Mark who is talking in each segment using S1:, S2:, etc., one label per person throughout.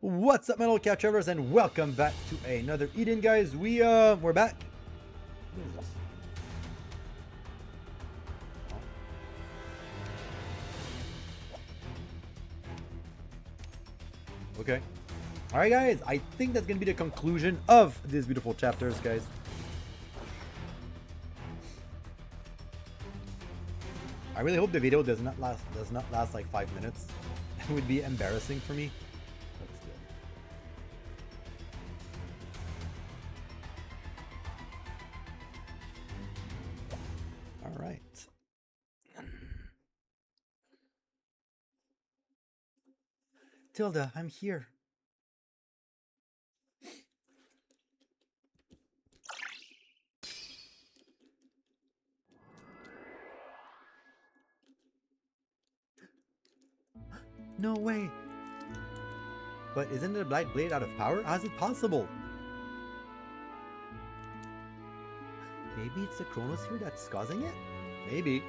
S1: What's up, Metal Cat Trevor's, and welcome back to another Eden, guys. We're back. Okay. All right, guys. I think that's gonna be the conclusion of these beautiful chapters, guys. I really hope the video does not last like 5 minutes. That would be embarrassing for me. But still. All right. Tilda, I'm here. No way. But isn't the Blight Blade out of power? How is it possible? Maybe it's the Chronosphere that's causing it? Maybe.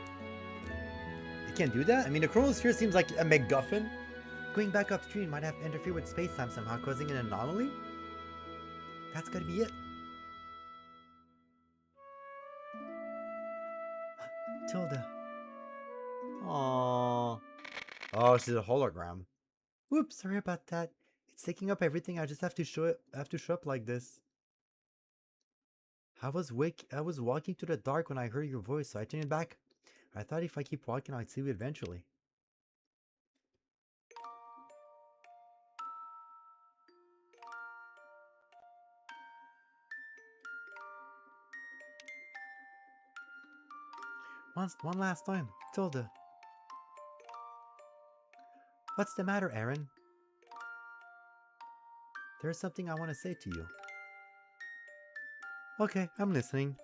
S1: It can't do that? I mean, the Chronosphere seems like a MacGuffin. Going back upstream might have interfered with space-time somehow, causing an anomaly? That's gotta be it. Tilda. Aww. Oh, she's a hologram. Whoops, sorry about that. It's taking up everything. I just have to show up like this. I was walking through the dark when I heard your voice, so I turned back. I thought if I keep walking, I'd see you eventually. One last time, Tilda. What's the matter, Aaron? There's something I want to say to you. Okay, I'm listening.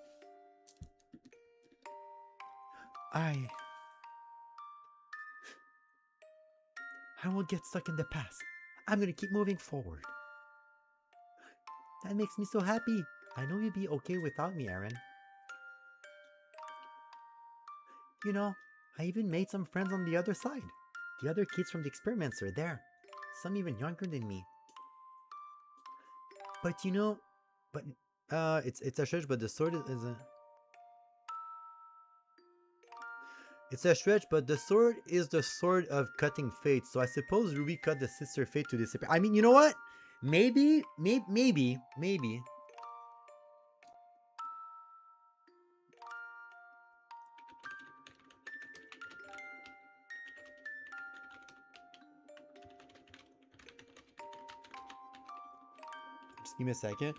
S1: I won't get stuck in the past. I'm gonna keep moving forward. That makes me so happy. I know you'll be okay without me, Aaron. You know, I even made some friends on the other side. The other kids from the experiments are there. Some even younger than me. But you know, but it's a stretch, but the sword is a. It's a stretch, but the sword is the sword of cutting fate. So I suppose Ruby cut the sister fate to disappear. I mean, you know what? Maybe. Just give me a second.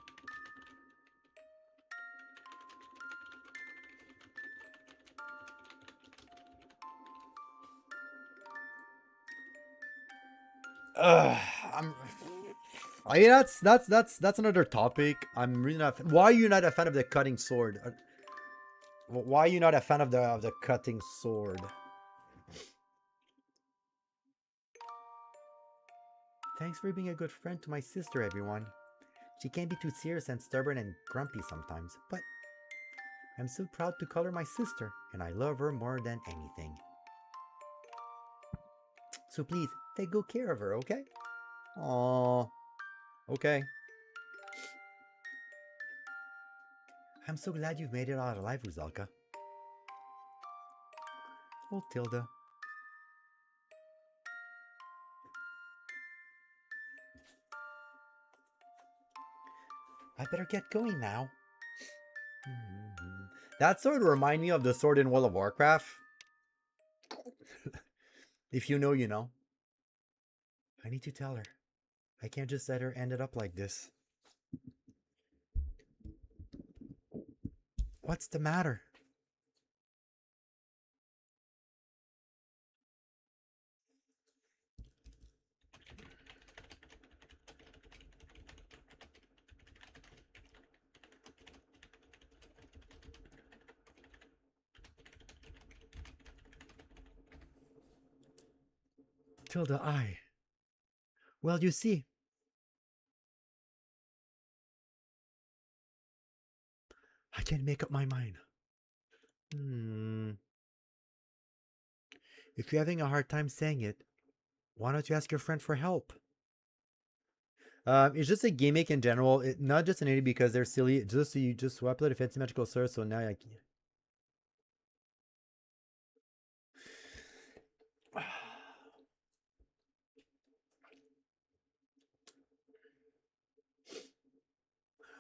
S1: I'm. I mean, that's another topic. I'm really not. Why are you not a fan of the cutting sword? Why are you not a fan of the cutting sword? Thanks for being a good friend to my sister, everyone. She can be too serious and stubborn and grumpy sometimes, but I'm so proud to call her my sister, and I love her more than anything. So please, take good care of her, okay? Aww. Okay. I'm so glad you've made it out alive, Uzalka. Oh, Tilda. I better get going now. That sword remind me of the sword in World of Warcraft. If you know, you know. I need to tell her. I can't just let her end it up like this. What's the matter? Tilda, well, you see, I can't make up my mind. If you're having a hard time saying it, why don't you ask your friend for help? It's just a gimmick in general. Not just an idiot because they're silly. Just so you just swapped out a fancy magical source, so now I.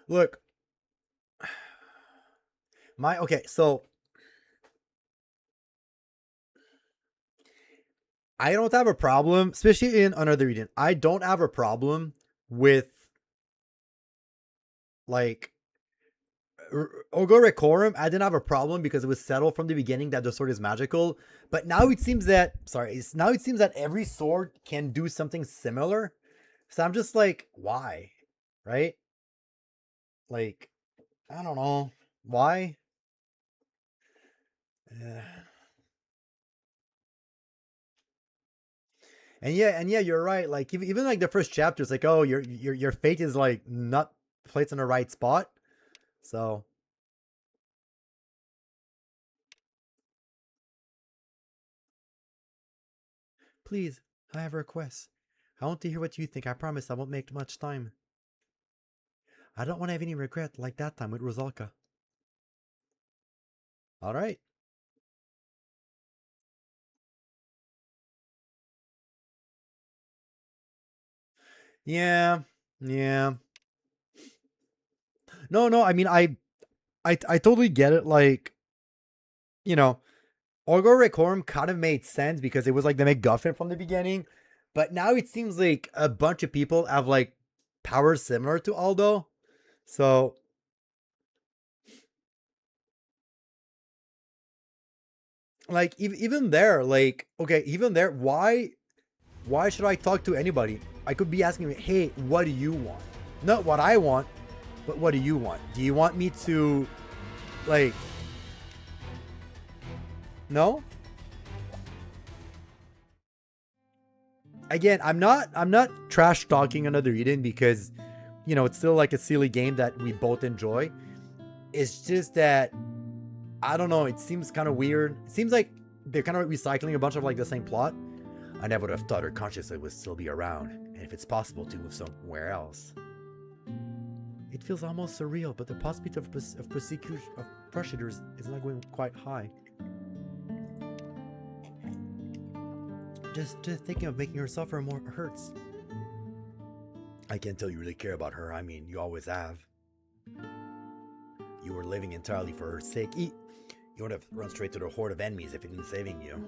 S1: Look, okay, so I don't have a problem, especially in another region. I don't have a problem with like Ogorekorum. I didn't have a problem because it was settled from the beginning that the sword is magical. But now it seems that now it seems that every sword can do something similar. So I'm just like, why, right? Like, I don't know why. Uh, and yeah, you're right. Like even like the first chapter, it's like, oh, your fate is like not placed in the right spot. So please, I have a request. I want to hear what you think. I promise I won't make much time. I don't want to have any regret like that time with Rosalka. All right. Yeah. Yeah. No, no. I mean, I totally get it. Like, you know, Orgo Recorum kind of made sense because it was like the MacGuffin from the beginning, but now it seems like a bunch of people have like powers similar to Aldo. So, like, even there, like, okay, even there, why should I talk to anybody? I could be asking me, hey, what do you want? Not what I want, but what do you want? Do you want me to, like, no? Again, I'm not trash talking another Eden because, it's still like a silly game that we both enjoy. It's just that I don't know. It seems kind of weird. It seems like they're kind of recycling a bunch of like the same plot. I never would have thought her consciousness would still be around, and if it's possible to move somewhere else. It feels almost surreal, but the possibility of prosecution of prosecutors is not going quite high. Just thinking of making her suffer more hurts. I can tell you really care about her. I mean, you always have. You were living entirely for her sake. You would have run straight to the horde of enemies if it meant saving you.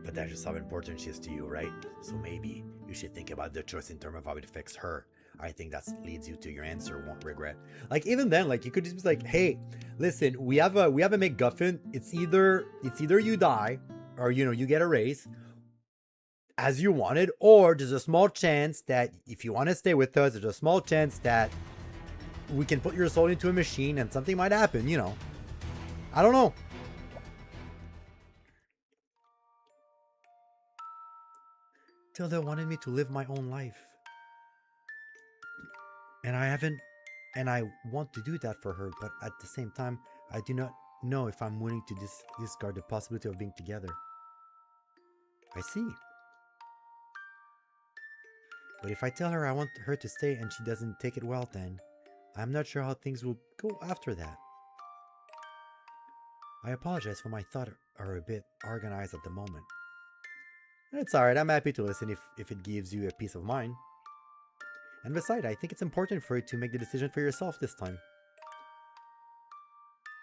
S1: But that's just how important she is to you, right? So maybe you should think about the choice in terms of how it affects her. I think that leads you to your answer. Won't regret. Like even then, like you could just be like, "Hey, listen, we have a MacGuffin. It's either you die, or you get a raise as you wanted, or there's a small chance that if you want to stay with us, there's a small chance that we can put your soul into a machine and something might happen. I don't know." Tilda wanted me to live my own life. And I haven't, and I want to do that for her, but at the same time, I do not know if I'm willing to discard the possibility of being together. I see. But if I tell her I want her to stay and she doesn't take it well, then I'm not sure how things will go after that. I apologize for my thoughts are a bit organized at the moment. It's alright, I'm happy to listen if it gives you a peace of mind. And besides, I think it's important for you to make the decision for yourself this time.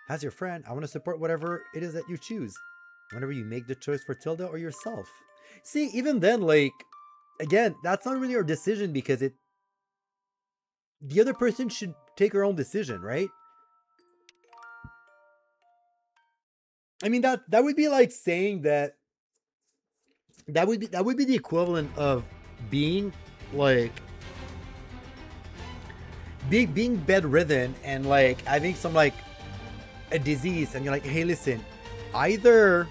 S1: As your friend, I want to support whatever it is that you choose. Whenever you make the choice for Tilda or yourself. See, even then, like, again, that's not really our decision because the other person should take her own decision, right? I mean, that would be like saying that would be the equivalent of being like being bedridden and like having some like a disease, and you're like, hey, listen, either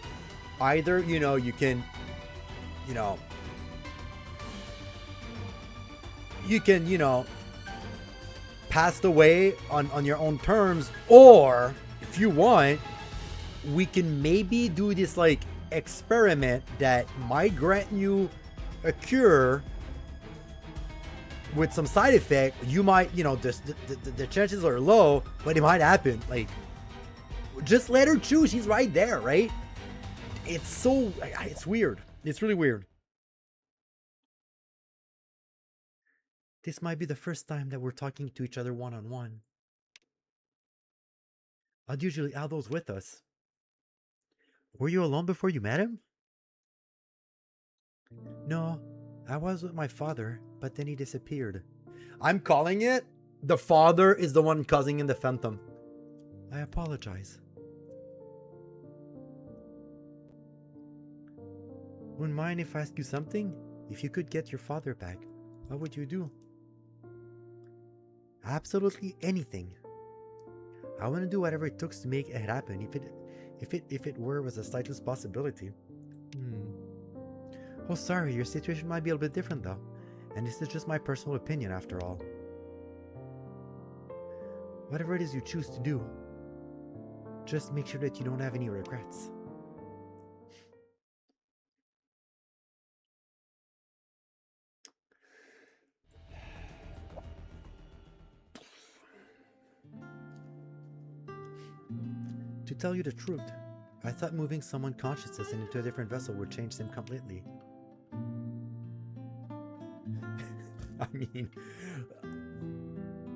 S1: you can you can, pass away on your own terms, or if you want, we can maybe do this like experiment that might grant you a cure with some side effect. You might, the chances are low, but it might happen. Like, just let her choose. She's right there, right? It's weird. It's really weird. This might be the first time that we're talking to each other one on one. I'd usually Aldo's with us. Were you alone before you met him? No, I was with my father, but then he disappeared. I'm calling it. The father is the one causing in the phantom. I apologize. Wouldn't mind if I ask you something? If you could get your father back, what would you do? Absolutely anything. I want to do whatever it took to make it happen, if it was the slightest possibility. Hmm. Oh, sorry, your situation might be a little bit different though, and this is just my personal opinion after all. Whatever it is you choose to do, just make sure that you don't have any regrets. To tell you the truth, I thought moving someone's consciousness into a different vessel would change them completely. I mean,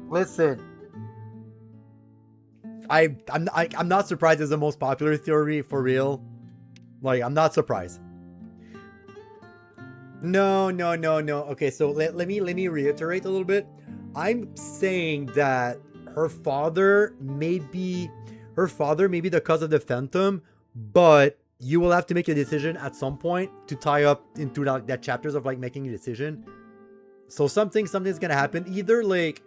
S1: listen, I'm not surprised it's the most popular theory for real. Like, I'm not surprised. No, no, no, no. Okay, so let me reiterate a little bit. I'm saying that her father may be the cause of the phantom, but you will have to make a decision at some point to tie up into that chapters of like making a decision. So something's gonna happen. Either like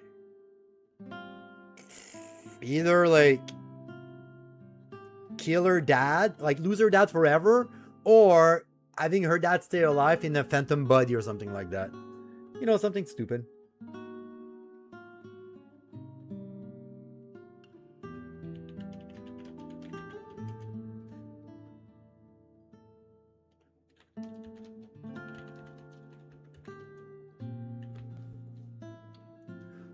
S1: kill her dad, like lose her dad forever, or having her dad stay alive in a phantom body or something like that. Something stupid.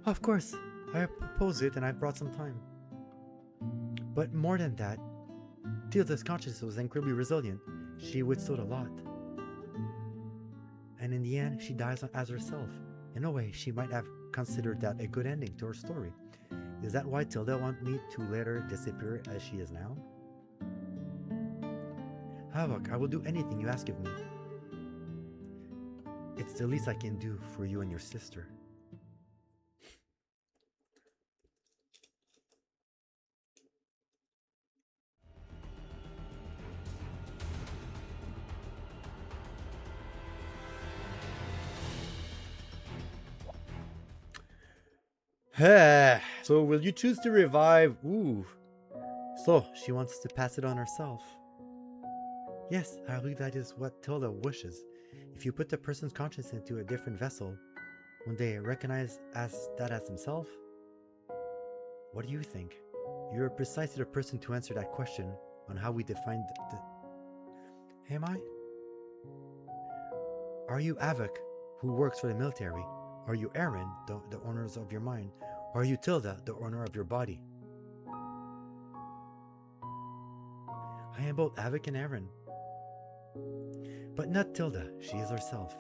S1: Of course, I proposed it and I brought some time. But more than that, Tilda's consciousness was incredibly resilient. She withstood a lot. And in the end, she dies as herself. In a way, she might have considered that a good ending to her story. Is that why Tilda wanted me to let her disappear as she is now? Havoc, I will do anything you ask of me. It's the least I can do for you and your sister. So will you choose to revive? Ooh. So she wants to pass it on herself. Yes, I believe that is what Tilda wishes. If you put the person's conscience into a different vessel, will they recognize as himself? What do you think? You're precisely the person to answer that question on how we define Am I? Are you Havoc, who works for the military? Are you Aaron, the owners of your mind? Or are you Tilda, the owner of your body? I am both Havoc and Aaron. But not Tilda, she is herself.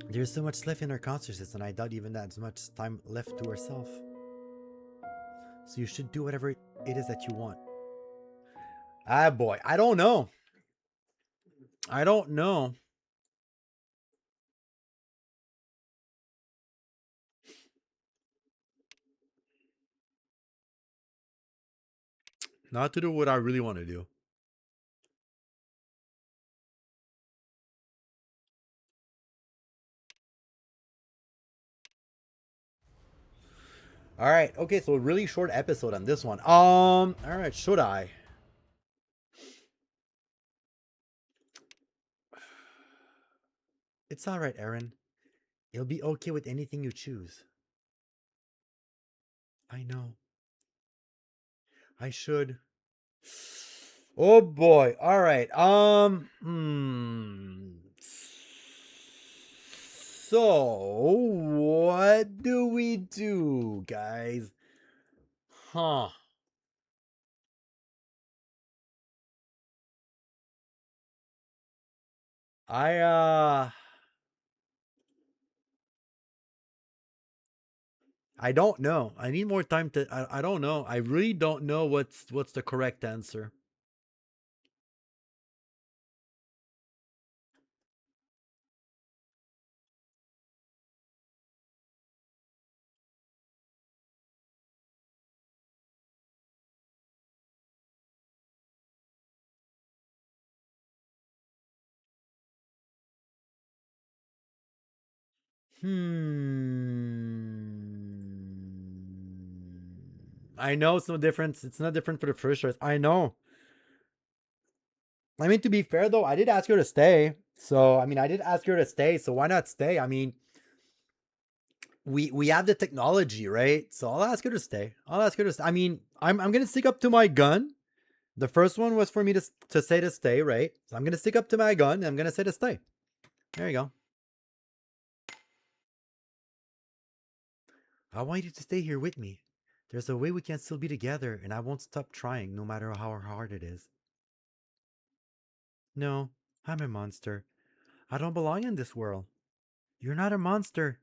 S1: There's so much left in her consciousness, and I doubt even that as much time left to herself. So you should do whatever it is that you want. Ah, boy, I don't know. I don't know. Not to do what I really want to do. All right. Okay, so a really short episode on this one. All right, should I? It's all right, Aaron. You'll be okay with anything you choose. I know. I should. Oh boy. All right. So, what do we do, guys? Huh. I I don't know. I need more time to I don't know. I really don't know what's the correct answer. I know it's no difference. It's not different for the first choice. I know. I mean, to be fair though, I did ask her to stay. So I mean, I did ask her to stay. So why not stay? I mean, we have the technology, right? So I'll ask her to stay. I'll ask her to. I mean, I'm gonna stick up to my gun. The first one was for me to say to stay, right? So I'm gonna stick up to my gun. And I'm gonna say to stay. There you go. I want you to stay here with me. There's a way we can still be together, and I won't stop trying, no matter how hard it is. No, I'm a monster. I don't belong in this world. You're not a monster.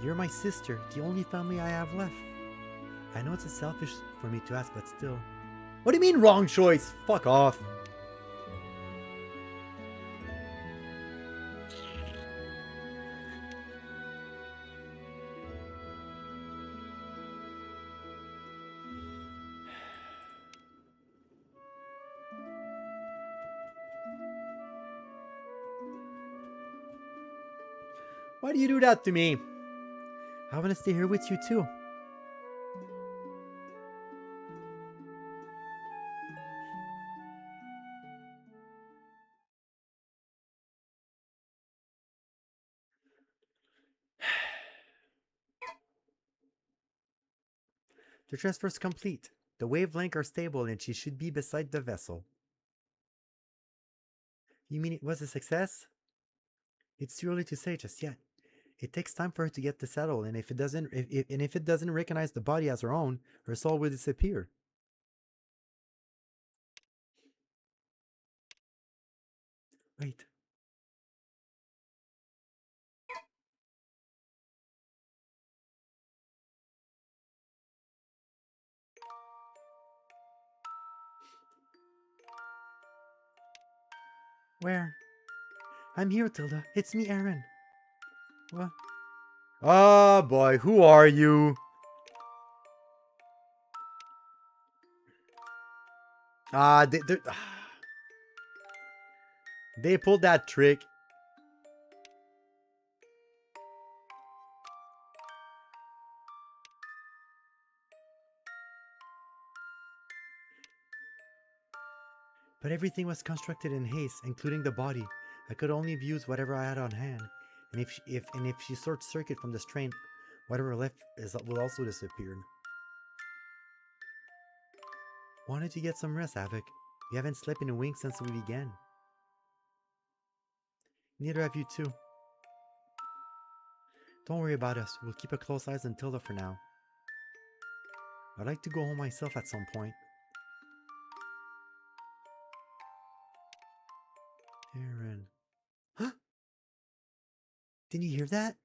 S1: You're my sister, the only family I have left. I know it's selfish for me to ask, but still. What do you mean wrong choice? Fuck off. Why do you do that to me? I want to stay here with you too. The transfer's complete. The wavelengths are stable and she should be beside the vessel. You mean it was a success? It's too early to say just yet. It takes time for her to get to settle, and if it doesn't recognize the body as her own, her soul will disappear. Wait. Where? I'm here, Tilda. It's me, Aaron. What? Oh boy, who are you? Ah, they pulled that trick. But everything was constructed in haste, including the body. I could only use whatever I had on hand, and if she short circuit from the strain, whatever left will also disappear. Wanted to get some rest, Havoc. We haven't slept in a wink since we began. Neither have you too. Don't worry about us. We'll keep a close eyes on Tilda for now. I'd like to go home myself at some point. Aaron. Huh? Didn't you hear that?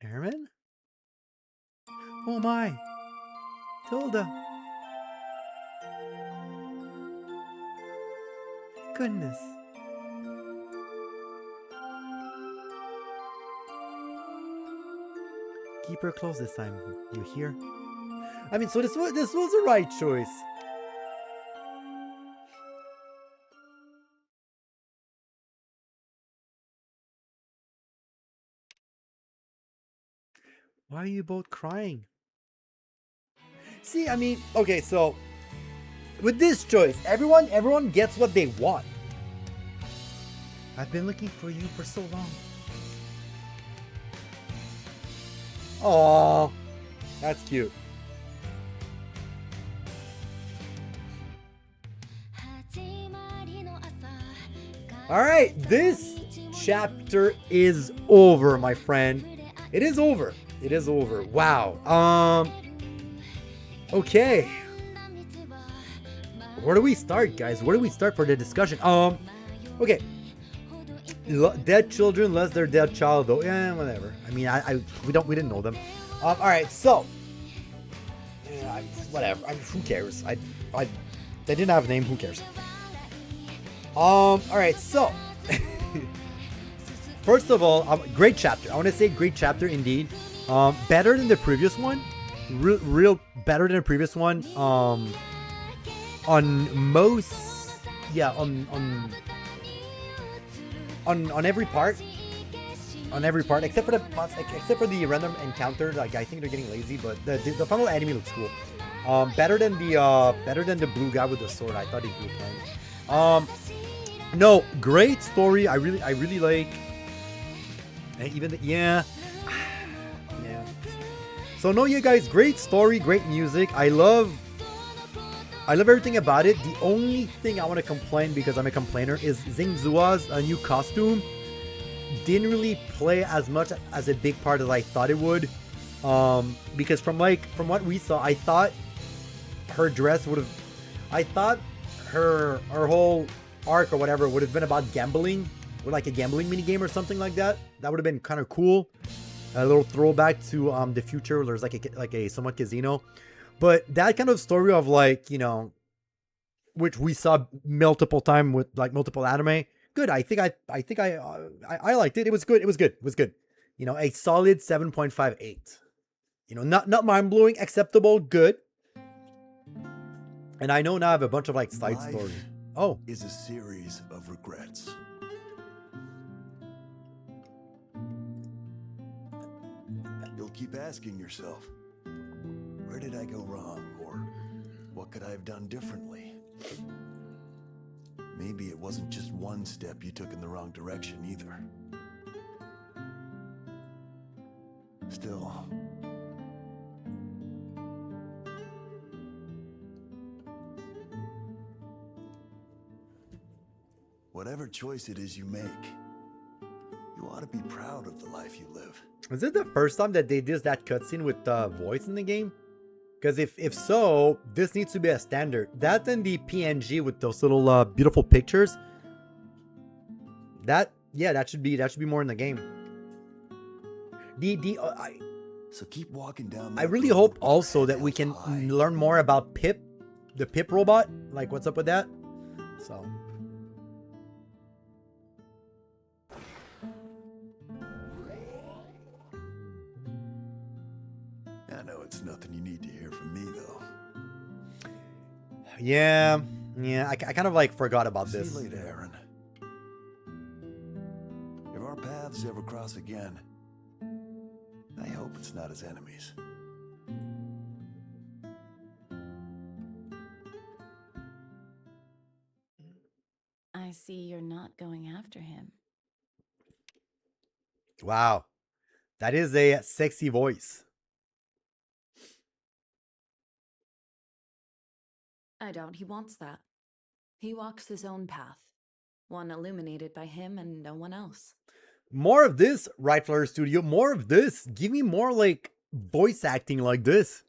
S1: Aaron? Oh my! Tilda! Goodness! Keep her close this time, you hear? I mean, so this was the right choice. Why are you both crying? See, I mean, okay, so with this choice, everyone gets what they want. I've been looking for you for so long. Aww, that's cute. Alright, this chapter is over, my friend. It is over. It is over. Wow. Okay. Where do we start, guys? Where do we start for the discussion? Okay. Dead children, less their dead child, though. Yeah, whatever. I mean, we didn't know them. All right, so, yeah, whatever. I mean, who cares? They didn't have a name. Who cares? All right, so, first of all, great chapter. I want to say great chapter indeed. Better than the previous one. Real better than the previous one. On most, yeah, on every part, except for the random encounter. Like, I think they're getting lazy, but the final enemy looks cool. Better than the blue guy with the sword. I thought he grew fun. No, great story. I really like. And even yeah. So no, you guys, great story, great music. I love everything about it. The only thing I want to complain, because I'm a complainer, is Zing Zua's new costume didn't really play as much as a big part as I thought it would. Because from what we saw, I thought her dress would have, I thought her whole arc or whatever would have been about gambling, with like a gambling mini game or something like that. That would have been kind of cool. A little throwback to the future where there's like a somewhat casino. But that kind of story of, like, you know, which we saw multiple time with like multiple anime. Good. I think I liked it. It was good. It was good. You know, a solid 7.58. You know, not mind blowing, acceptable, good. And I know now I have a bunch of like side stories. Oh,
S2: is a series of regrets. You'll keep asking yourself, where did I go wrong? Or what could I have done differently? Maybe it wasn't just one step you took in the wrong direction either. Still, whatever choice it is you make, you ought to be proud of the life you live.
S1: is it the first time that they did that cutscene with voice in the game? Because if so, this needs to be a standard. That and the PNG with those little beautiful pictures. That should be more in the game.
S2: So keep walking down.
S1: I really hope also that we can learn more about Pip, the Pip robot. Like, what's up with that? So.
S2: I know it's nothing you need to hear from me, though.
S1: Yeah, I kind of like forgot about this.
S2: See you later, Aaron. If our paths ever cross again, I hope it's not as enemies.
S3: I see you're not going after him.
S1: Wow, that is a sexy voice.
S3: I doubt he wants that. He walks his own path, one illuminated by him and no one else.
S1: More of this, Rifler Studio. More of this. Give me more like voice acting like this.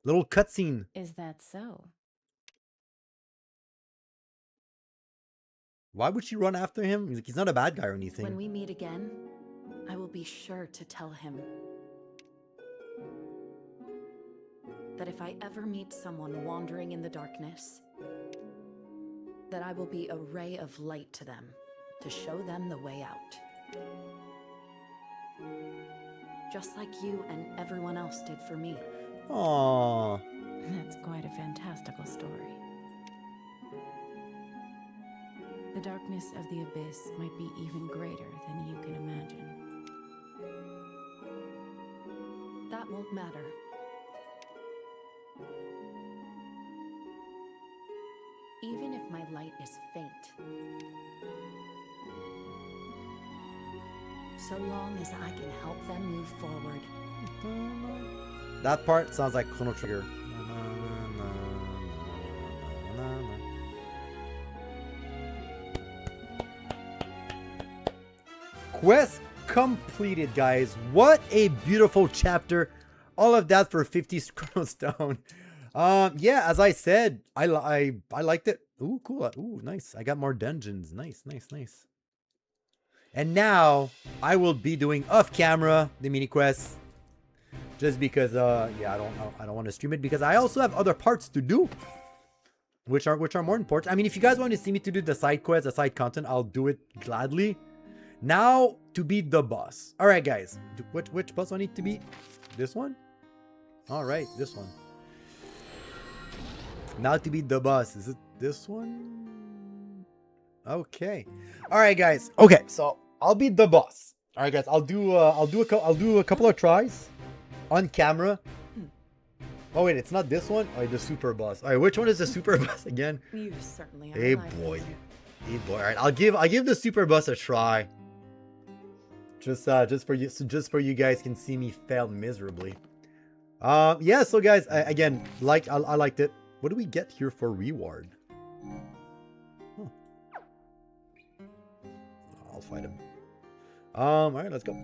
S1: Little cutscene.
S3: Is that so?
S1: Why would she run after him? He's not a bad guy or anything.
S3: When we meet again, I will be sure to tell him that if I ever meet someone wandering in the darkness, that I will be a ray of light to them, to show them the way out. Just like you and everyone else did for me.
S1: Aww.
S3: That's quite a fantastical story. The darkness of the abyss might be even greater than you can imagine. That won't matter. Even if my light is faint. So long as I can help them move forward.
S1: That part sounds like Chrono Trigger. Quest completed, guys. What a beautiful chapter. All of that for 50 Chrono Stone. Yeah, as I said, I liked it. Ooh, cool. Ooh, nice. I got more dungeons. Nice, nice, nice. And now I will be doing off camera the mini quests, just because yeah, I don't want to stream it because I also have other parts to do, which are more important. I mean, if you guys want to see me to do the side quests, the side content, I'll do it gladly. Now to beat the boss. All right, guys. Which boss do I need to beat? This one? All right, this one. Now to beat the boss. Is it this one? Okay. All right, guys. Okay, so I'll beat the boss. All right, guys. I'll do a couple of tries on camera. Oh wait, it's not this one. Oh, the super boss. All right, which one is the super boss again?
S3: You certainly are.
S1: Hey boy. Hey boy. All right, I'll give the super boss a try. Just for you guys can see me fail miserably. Yeah. So guys, I liked it. What do we get here for reward? Huh. I'll fight him. All right, let's go.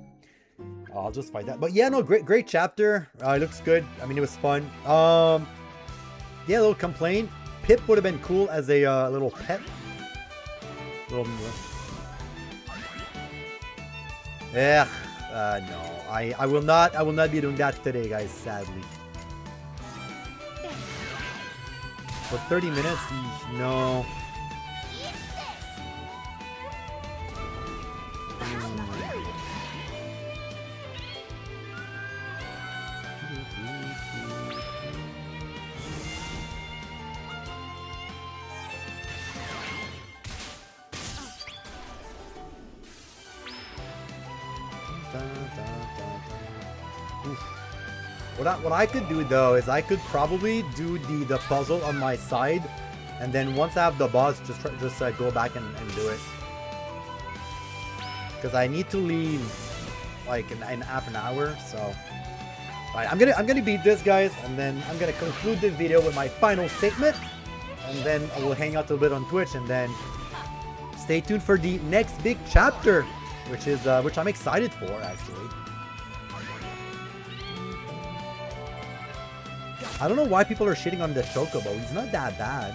S1: I'll just fight that. But yeah, no, great chapter. It looks good. I mean, it was fun. Yeah, a little complaint. Pip would have been cool as a little pet. Yeah. No, I will not be doing that today, guys. Sadly. For 30 minutes, no. What I could do though is I could probably do the puzzle on my side, and then once I have the boss, just go back and do it. Because I need to leave like in half an hour, so. Alright, I'm gonna beat this, guys, and then I'm gonna conclude the video with my final statement, and then I will hang out a little bit on Twitch, and then stay tuned for the next big chapter, which I'm excited for actually. I don't know why people are shitting on the Chocobo. He's not that bad.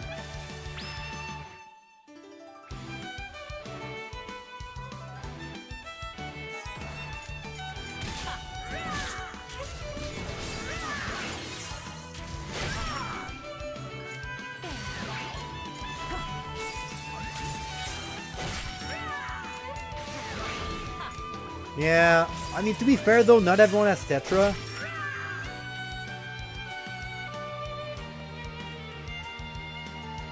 S1: Yeah, I mean, to be fair though, not everyone has Tetra.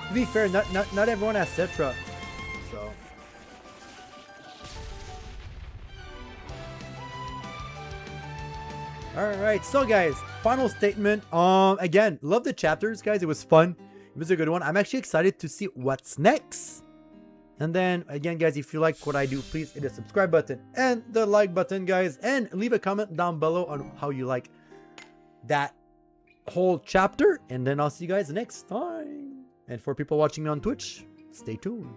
S1: To be fair, not everyone has Tetra, so. Alright, so guys, final statement. Again, love the chapters, guys. It was fun. It was a good one. I'm actually excited to see what's next. And then, again, guys, if you like what I do, please hit the subscribe button and the like button, guys. And leave a comment down below on how you like that whole chapter. And then I'll see you guys next time. And for people watching me on Twitch, stay tuned.